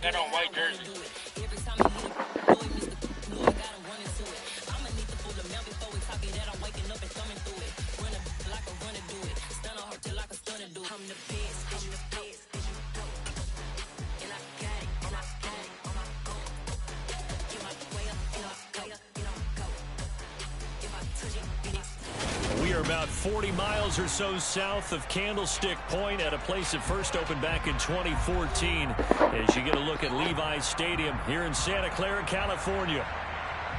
That on white jersey. We are about 40 miles or so south of Candlestick Point at a place that first opened back in 2014 as you get a look at Levi's Stadium here in Santa Clara, California.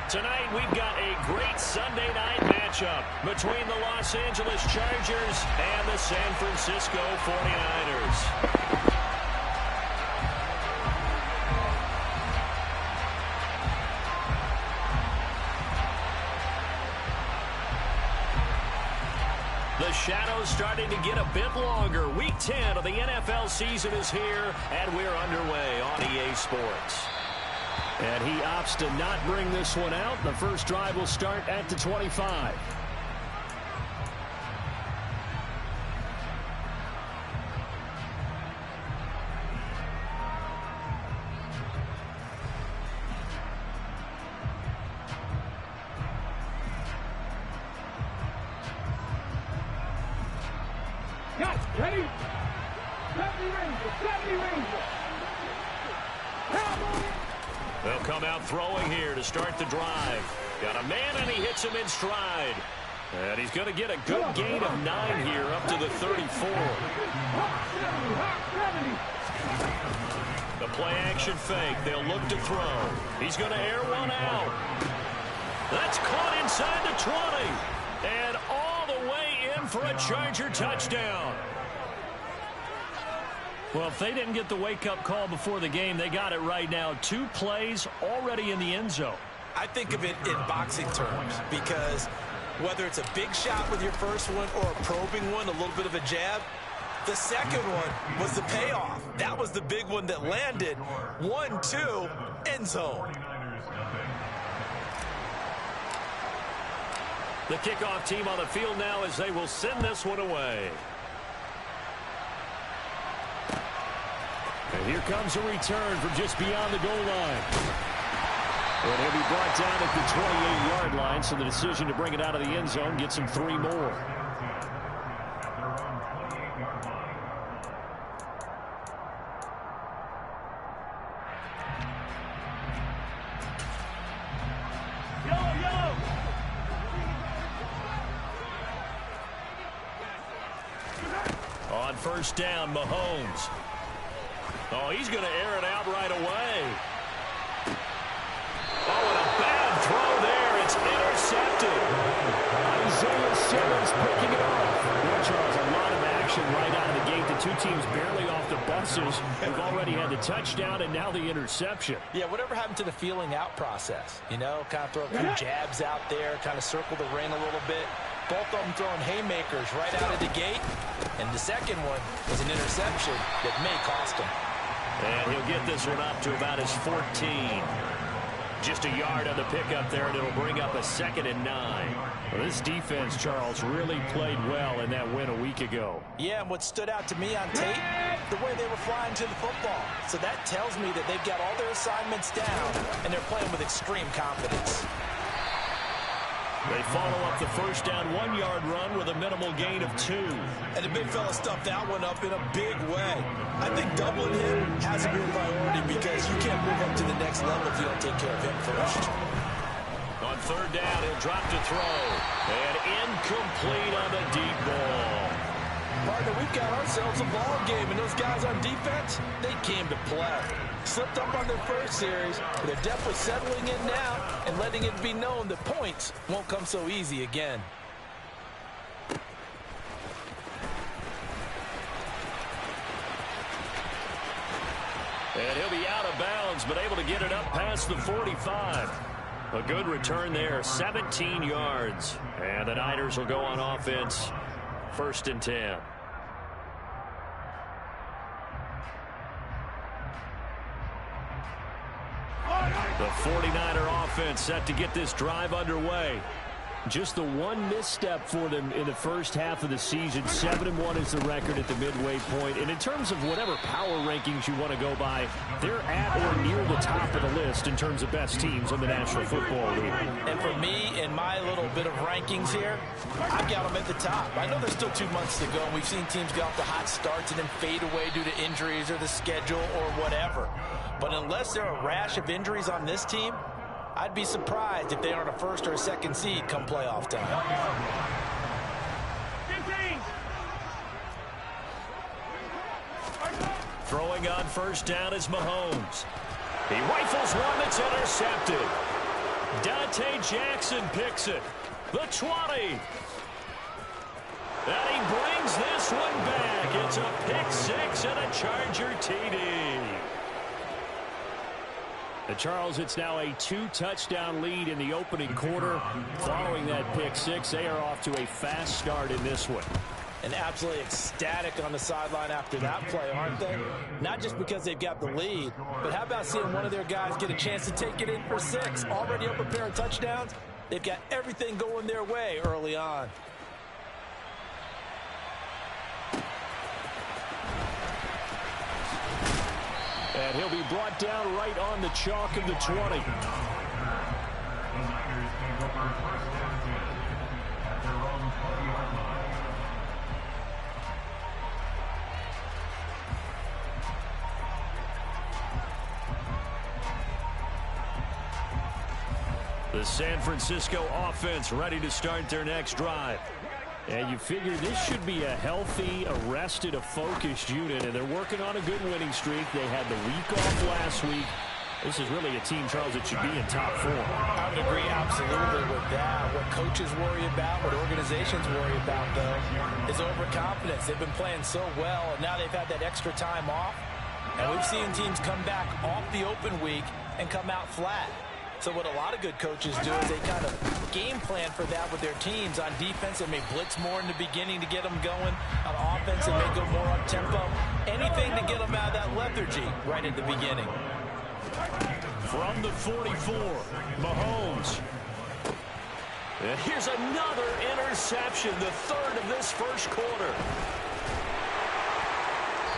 Tonight we've got a great Sunday night matchup between the Los Angeles Chargers and the San Francisco 49ers. The shadow's starting to get a bit longer. Week 10 of the NFL season is here, and we're underway on EA Sports. And he opts to not bring this one out. The first drive will start at the 25. Ready? 70 Ranger. They'll come out throwing here to start the drive. Got a man, and he hits him in stride. And he's going to get a good gain of 9 here up to the 34. The play-action fake. They'll look to throw. He's going to air one out. That's caught inside the 20. And all the way in for a Charger touchdown. Well, if they didn't get the wake-up call before the game, they got it right now. 2 plays already in the end zone. I think of it in boxing terms because whether it's a big shot with your first one or a probing one, a little bit of a jab, the second one was the payoff. That was the big one that landed. 1-2, end zone. The kickoff team on the field now as they will send this one away. And here comes a return from just beyond the goal line. And he'll be brought down at the 28-yard line, so the decision to bring it out of the end zone gets him 3 more. On first down, Mahomes. Oh, he's going to air it out right away. Oh, and a bad throw there. It's intercepted. Isaiah Simmons picking it off. Well, Charles, a lot of action right out of the gate. The 2 teams barely off the buses. We've already had the touchdown and now the interception. Yeah, whatever happened to the feeling out process? You know, kind of throw a few jabs out there, kind of circle the ring a little bit. Both of them throwing haymakers right out of the gate. And the second one was an interception that may cost him. And he'll get this one up to about his 14. Just a yard on the pickup there, and it'll bring up a 2nd and 9. Well, this defense, Charles, really played well in that win a week ago. Yeah, and what stood out to me on tape, the way they were flying to the football. So that tells me that they've got all their assignments down, and they're playing with extreme confidence. They follow up the first down 1-yard run with a minimal gain of 2. And the big fella stuffed that one up in a big way. I think doubling him has to be a priority because you can't move up to the next level if you don't take care of him first. On third down, he'll drop to throw. And incomplete on the deep ball. Partner, we've got ourselves a ball game, and those guys on defense, they came to play. Slipped up on their first series, but they're definitely settling in now and letting it be known that points won't come so easy again. And he'll be out of bounds, but able to get it up past the 45. A good return there, 17 yards. And the Niners will go on offense, 1st and 10. The 49er offense set to get this drive underway. Just the one misstep for them in the first half of the season. 7-1 is the record at the midway point. And in terms of whatever power rankings you want to go by, they're at or near the top of the list in terms of best teams in the National Football League. And for me, in my little bit of rankings here, I've got them at the top. I know there's still 2 months to go, and we've seen teams get off to hot starts and then fade away due to injuries or the schedule or whatever. But unless there are a rash of injuries on this team, I'd be surprised if they aren't a first or a second seed come playoff time. Throwing on first down is Mahomes. He rifles one that's intercepted. Dante Jackson picks it. The 20. And he brings this one back. It's a pick six and a Charger TD. Charles, it's now a 2-touchdown lead in the opening quarter. Following that pick six, they are off to a fast start in this one. And absolutely ecstatic on the sideline after that play, aren't they? Not just because they've got the lead, but how about seeing one of their guys get a chance to take it in for 6? Already up a pair of touchdowns. They've got everything going their way early on. And he'll be brought down right on the chalk of the 20. The San Francisco offense ready to start their next drive. And you figure this should be a healthy, arrested, a focused unit, and they're working on a good winning streak. They had the week off last week. This is really a team, Charles, that should be in top form. I would agree absolutely with that. What coaches worry about, what organizations worry about, though, is overconfidence. They've been playing so well, and now they've had that extra time off. And we've seen teams come back off the open week and come out flat. So what a lot of good coaches do is they kind of game plan for that with their teams. On defense, they may blitz more in the beginning to get them going. On offense, they may go more up-tempo. Anything to get them out of that lethargy right at the beginning. From the 44, Mahomes. And here's another interception, the third of this first quarter.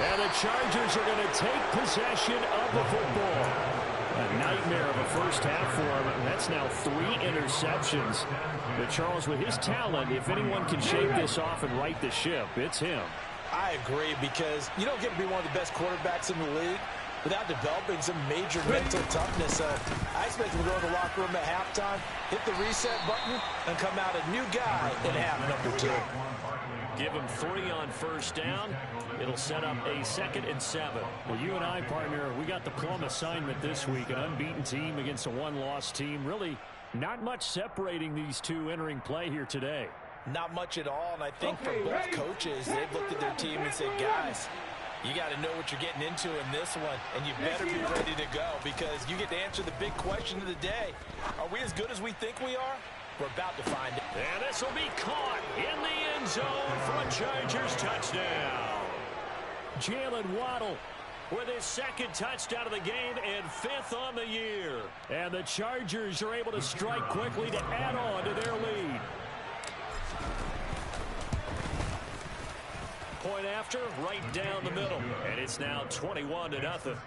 And the Chargers are going to take possession of the football. A nightmare of a first half for him. That's now 3 interceptions. But Charles, with his talent, if anyone can shake this off and right the ship, it's him. I agree, because you don't get to be one of the best quarterbacks in the league without developing some major mental toughness. So I expect him to go to the locker room at halftime, hit the reset button, and come out a new guy in half number 2. Give him 3 on first down. It'll set up a 2nd and 7. Well, you and I, partner, we got the plum assignment this week. An unbeaten team against a one-loss team. Really not much separating these two entering play here today. Not much at all, and I think for both coaches, they've looked at their team and said, guys, you got to know what you're getting into in this one, and you better be ready to go, because you get to answer the big question of the day. Are we as good as we think we are? We're about to find it. And this will be caught in the end zone for a Chargers touchdown. Jalen Waddle with his 2nd touchdown of the game and 5th on the year. And the Chargers are able to strike quickly to add on to their lead. Point after, right down the middle. And it's now 21-0.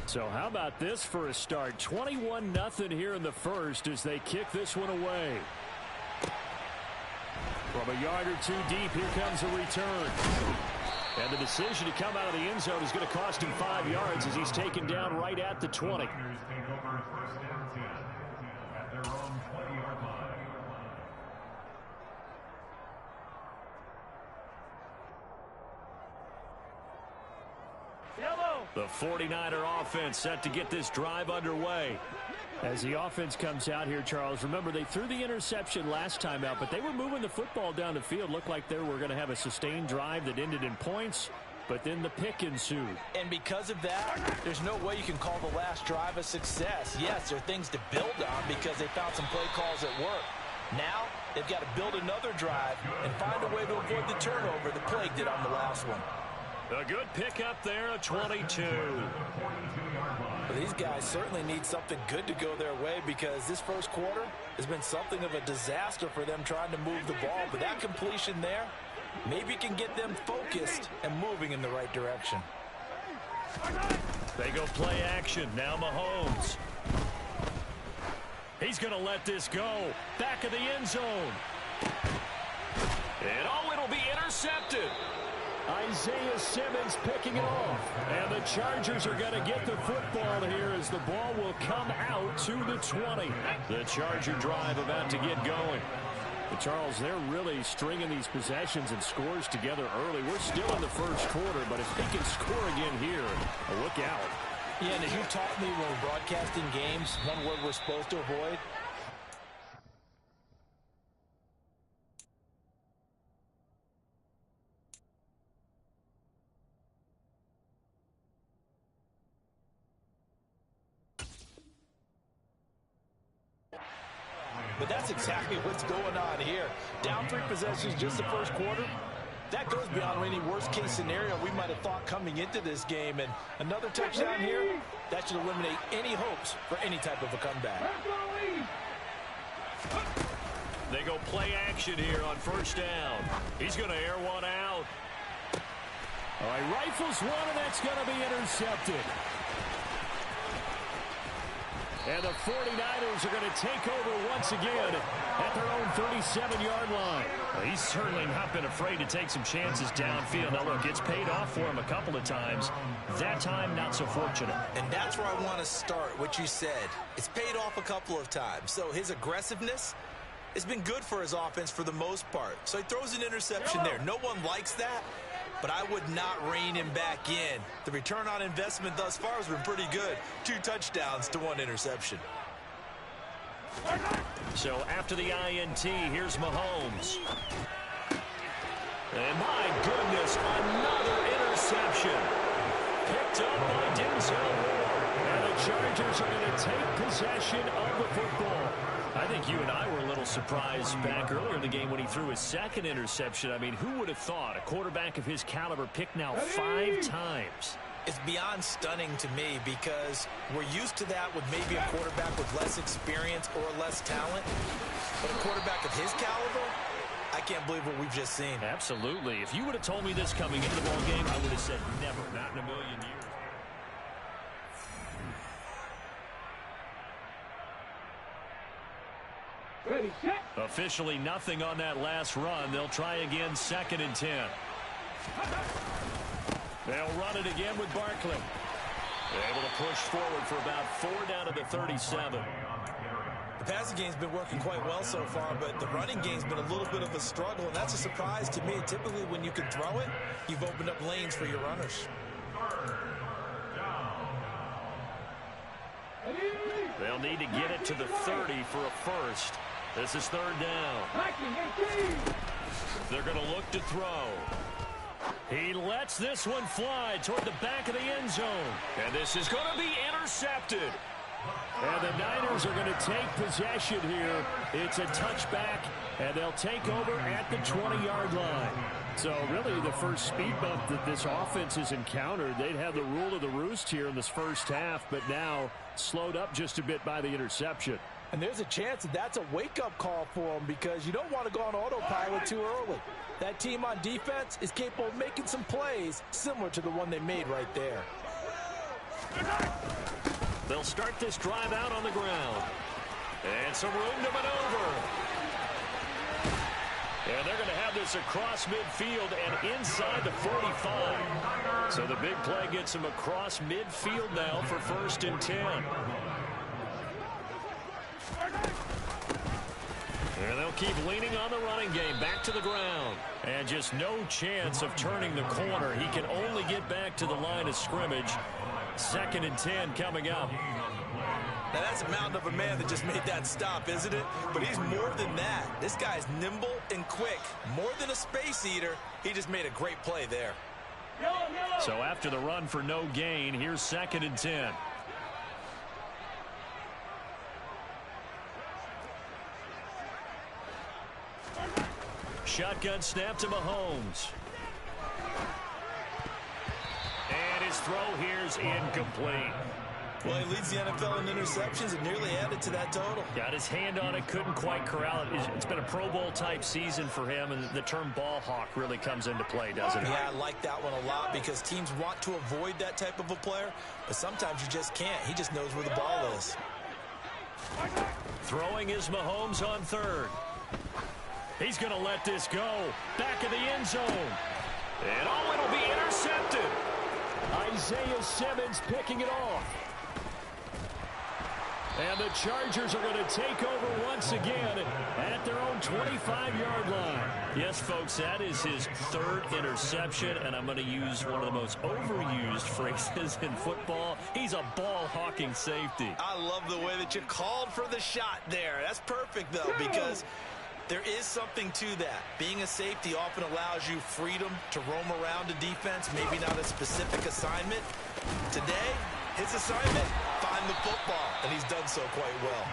So how about this for a start? 21-0 here in the first as they kick this one away. From a yard or 2 deep, here comes a return. And the decision to come out of the end zone is going to cost him 5 yards as he's taken down right at the 20. The 49er offense set to get this drive underway. As the offense comes out here, Charles, remember they threw the interception last time out, but they were moving the football down the field. Looked like they were going to have a sustained drive that ended in points, but then the pick ensued. And because of that, there's no way you can call the last drive a success. Yes, there are things to build on because they found some play calls that work. Now, they've got to build another drive and find a way to avoid the turnover the Plague did on the last one. A good pickup there, a 22. Well, these guys certainly need something good to go their way because this first quarter has been something of a disaster for them trying to move the ball. But that completion there maybe can get them focused and moving in the right direction. They go play action. Now Mahomes. He's going to let this go. Back of the end zone. And it'll be intercepted. Isaiah Simmons picking it off. And the Chargers are going to get the football here as the ball will come out to the 20. The Charger drive about to get going. But Charles, they're really stringing these possessions and scores together early. We're still in the first quarter, but if they can score again here, look out. Yeah, and as you taught me when we're broadcasting games, one word we're supposed to avoid. But that's exactly what's going on here. Down 3 possessions just the first quarter. That goes beyond any worst-case scenario we might have thought coming into this game. And another touchdown here, that should eliminate any hopes for any type of a comeback. They go play action here on first down. He's going to air one out. All right, rifles one, and that's going to be intercepted. And the 49ers are going to take over once again at their own 37-yard line. Well, he's certainly not been afraid to take some chances downfield. Now, look, it's paid off for him a couple of times. That time, not so fortunate. And that's where I want to start, what you said. It's paid off a couple of times. So his aggressiveness has been good for his offense for the most part. So he throws an interception there. No one likes that, but I would not rein him back in. The return on investment thus far has been pretty good. 2 touchdowns to 1 interception. So after the INT, here's Mahomes. And my goodness, another interception. Picked up by Denzel Ward. And the Chargers are going to take possession of the football. I think you and I were a little surprised back earlier in the game when he threw his second interception. I mean, who would have thought a quarterback of his caliber picked now 5 times? It's beyond stunning to me because we're used to that with maybe a quarterback with less experience or less talent. But a quarterback of his caliber, I can't believe what we've just seen. Absolutely. If you would have told me this coming into the ball game, I would have said never, not in a million years. Ready, set. Officially nothing on that last run. They'll try again, 2nd and 10. They'll run it again with Barkley. Able to push forward for about 4 down to the 37. The passing game's been working quite well so far, but the running game's been a little bit of a struggle, and that's a surprise to me. Typically, when you can throw it, you've opened up lanes for your runners. They'll need to get it to the 30 for a first. This is 3rd down. They're going to look to throw. He lets this one fly toward the back of the end zone. And this is going to be intercepted. And the Niners are going to take possession here. It's a touchback, and they'll take over at the 20-yard line. So really the first speed bump that this offense has encountered, they'd have the rule of the roost here in this first half, but now slowed up just a bit by the interception. And there's a chance that that's a wake-up call for them because you don't want to go on autopilot too early. That team on defense is capable of making some plays similar to the one they made right there. They'll start this drive out on the ground. And some room to maneuver. And they're going to have this across midfield and inside the 45. So the big play gets them across midfield now for 1st and 10. And they'll keep leaning on the running game. Back to the ground. And just no chance of turning the corner. He can only get back to the line of scrimmage. 2nd and 10 coming up. Now that's a mountain of a man that just made that stop, isn't it? But he's more than that. This guy's nimble and quick. More than a space eater. He just made a great play there. So after the run for no gain, here's 2nd and 10. Shotgun snap to Mahomes. And his throw here's incomplete. Well, he leads the NFL in interceptions and nearly added to that total. Got his hand on it, couldn't quite corral it. It's been a Pro Bowl type season for him, and the term ball hawk really comes into play, doesn't it? Yeah, I like that one a lot because teams want to avoid that type of a player, but sometimes you just can't. He just knows where the ball is. Throwing is Mahomes on third. He's going to let this go. Back of the end zone. And it'll be intercepted. Isaiah Simmons picking it off. And the Chargers are going to take over once again at their own 25-yard line. Yes, folks, that is his third interception, and I'm going to use one of the most overused phrases in football. He's a ball-hawking safety. I love the way that you called for the shot there. That's perfect, though, because there is something to that. Being a safety often allows you freedom to roam around a defense, maybe not a specific assignment. Today, his assignment, find the football, and he's done so quite well.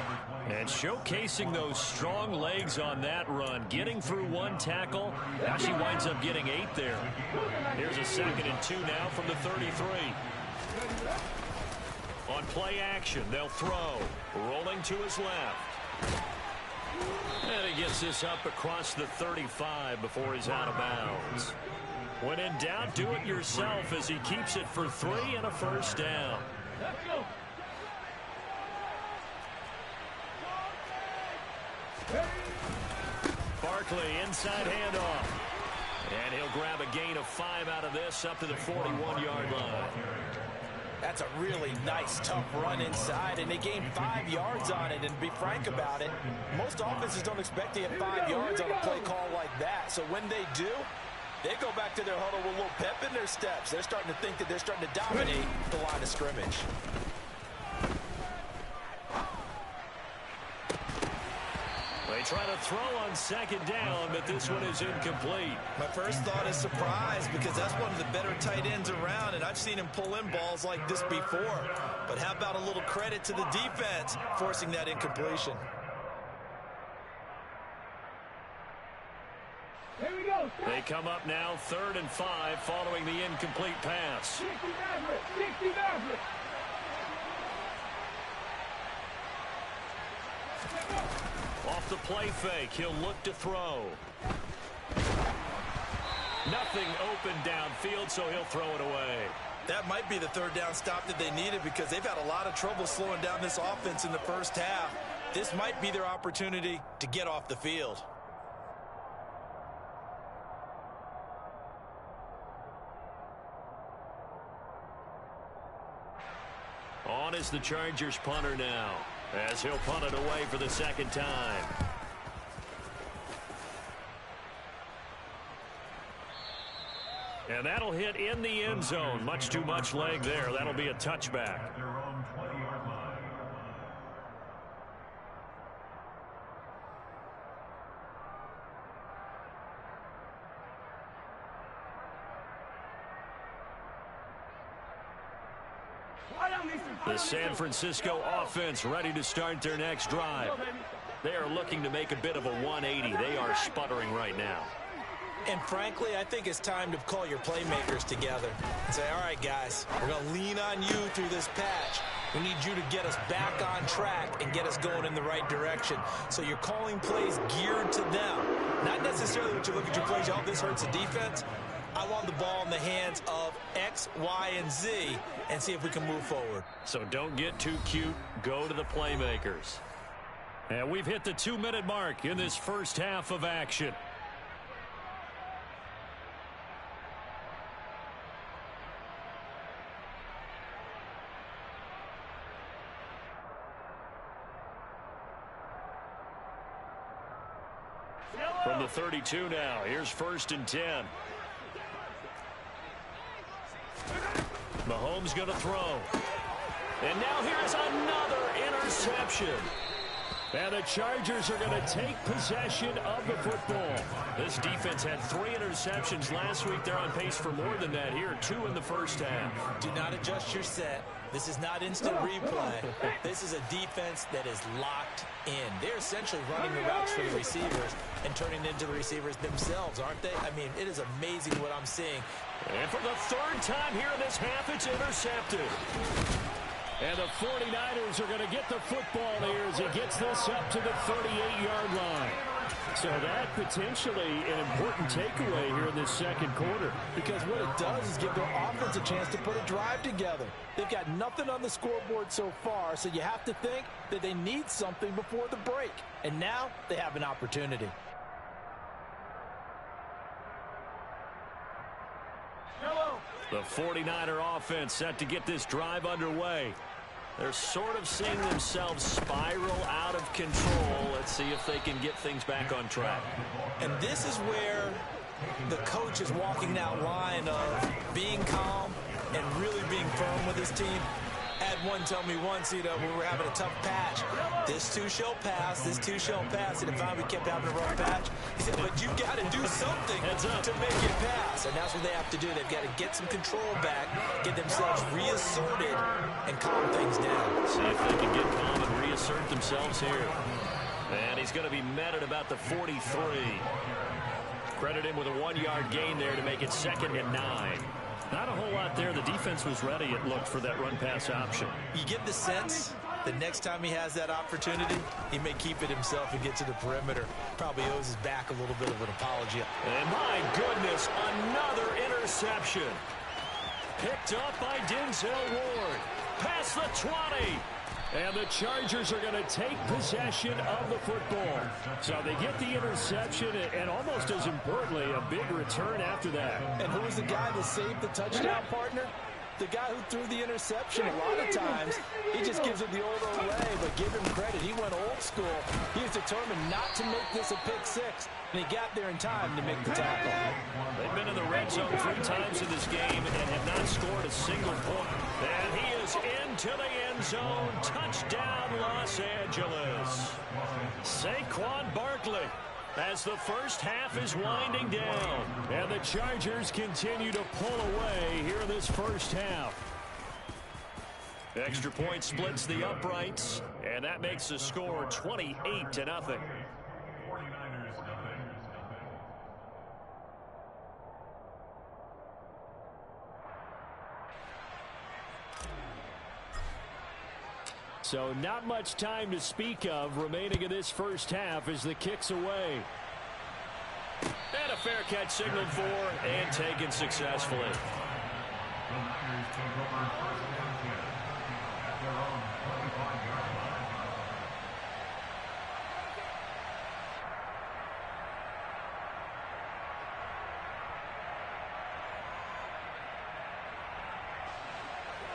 And showcasing those strong legs on that run, getting through one tackle. Now she winds up getting 8 there. Here's a 2nd and 2 now from the 33. On play action, they'll throw. Rolling to his left. And he gets this up across the 35 before he's out of bounds. When in doubt, do it yourself as he keeps it for 3 and a first down. Barkley inside handoff. And he'll grab a gain of 5 out of this up to the 41-yard line. That's a really nice, tough run inside, and they gained 5 yards on it. And to be frank about it, most offenses don't expect to get 5 yards on a play call like that. So when they do, they go back to their huddle with a little pep in their steps. They're starting to think that they're starting to dominate the line of scrimmage. They try to throw on 2nd down, but this one is incomplete. My first thought is surprise because that's one of the better tight ends around, and I've seen him pull in balls like this before. But how about a little credit to the defense forcing that incompletion? Here we go. They come up now 3rd and 5 following the incomplete pass. 60 Maverick. Off the play fake, he'll look to throw. Nothing open downfield, so he'll throw it away. That might be the 3rd down stop that they needed because they've had a lot of trouble slowing down this offense in the first half. This might be their opportunity to get off the field. On is the Chargers punter now, as he'll punt it away for the 2nd time. And that'll hit in the end zone. Much too much leg there. That'll be a touchback. The San Francisco offense ready to start their next drive. They are looking to make a bit of a 180. They are sputtering right now. And frankly, I think it's time to call your playmakers together and say, all right, guys, we're going to lean on you through this patch. We need you to get us back on track and get us going in the right direction. So you're calling plays geared to them. Not necessarily what you look at your plays, oh, this hurts the defense. I want the ball in the hands of X, Y, and Z and see if we can move forward. So don't get too cute. Go to the playmakers. And we've hit the 2-minute mark in this first half of action. From the 32 now, here's 1st and 10. Mahomes going to throw. And now here's another interception. And the Chargers are going to take possession of the football. This defense had 3 interceptions last week. They're on pace for more than that here. 2 in the first half. Do not adjust your set. This is not instant replay. This is a defense that is locked in. They're essentially running the routes for the receivers and turning into the receivers themselves, aren't they? I mean, it is amazing what I'm seeing. And for the 3rd time here in this half, it's intercepted. And the 49ers are going to get the football here as he gets this up to the 38-yard line. So that potentially an important takeaway here in this second quarter. Because what it does is give their offense a chance to put a drive together. They've got nothing on the scoreboard so far, so you have to think that they need something before the break. And now they have an opportunity. The 49er offense set to get this drive underway. They're sort of seeing themselves spiral out of control. Let's see if they can get things back on track. And this is where the coach is walking that line of being calm and really being firm with his team. Had one tell me once, when we were having a tough patch, this too shall pass, this too shall pass. And finally we kept having a rough patch. He said, but you've got to do something to make it pass. And that's what they have to do. They've got to get some control back, get themselves reasserted, and calm things down. See if they can get calm and reassert themselves here. And he's going to be met at about the 43. Credit him with a 1-yard gain there to make it 2nd and 9. Not a whole lot there. The defense was ready, it looked, for that run-pass option. You get the sense that next time he has that opportunity, he may keep it himself and get to the perimeter. Probably owes his back a little bit of an apology. And my goodness, another interception. Picked up by Denzel Ward. Past the 20. And the Chargers are going to take possession of the football. So they get the interception, and almost as importantly, a big return after that. And who was the guy that saved the touchdown, partner? The guy who threw the interception. A lot of times, he just gives it the old Olay, but give him credit. He went old school. He was determined not to make this a pick six, and he got there in time to make the tackle. They've been in the red zone 3 times in this game and have not scored a single point. And he is into the end zone. Touchdown, Los Angeles. Saquon Barkley, as the first half is winding down. And the Chargers continue to pull away here in this first half. Extra point splits the uprights, and that makes the score 28-0. So not much time to speak of remaining in this first half as the kick's away. And a fair catch signaled for and taken successfully.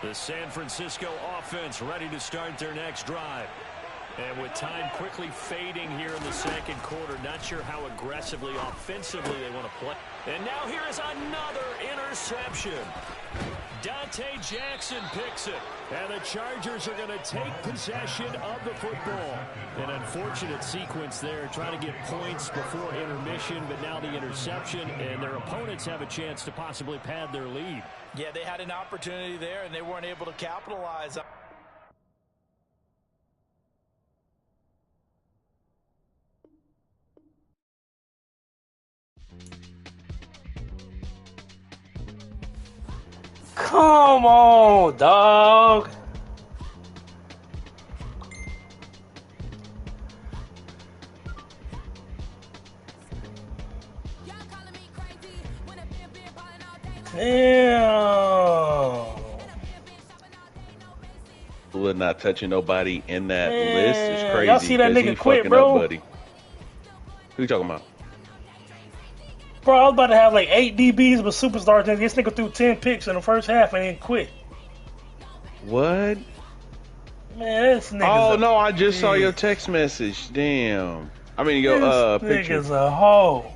The San Francisco offense ready to start their next drive. And with time quickly fading here in the second quarter, not sure how aggressively, offensively they want to play. And now here is another interception. Dante Jackson picks it. And the Chargers are going to take possession of the football. An unfortunate sequence there, trying to get points before intermission, but now the interception, and their opponents have a chance to possibly pad their lead. Yeah, they had an opportunity there, and they weren't able to capitalize. Come on, dog. Damn. We're not touching nobody in that list is crazy. Y'all see that nigga quit, bro? Up, buddy. Who you talking about? Bro, I was about to have like 8 DBs with superstars, and this nigga threw 10 picks in the first half and then quit. What? Man, this nigga's Oh, no, I just saw your text message. Damn. I mean, this picture. nigga's a hoe.